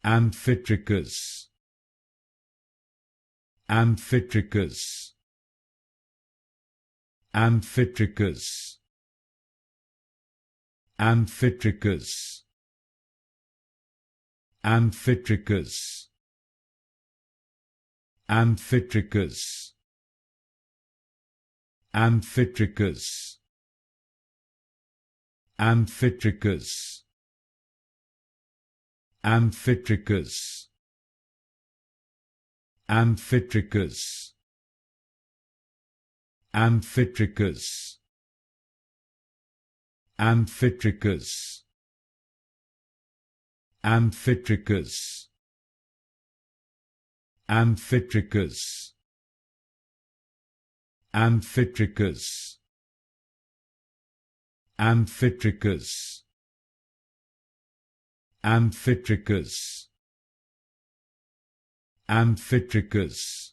Amphitrichous, Amphitrichous, Amphitrichous, Amphitrichous, Amphitrichous, Amphitrichous, Amphitrichous, Amphitrichous, Amphitrichous, Amphitrichous, Amphitrichous, Amphitrichous, Amphitrichous, Amphitrichous, Amphitrichous, Amphitrichous, Amphitrichous, Amphitrichous,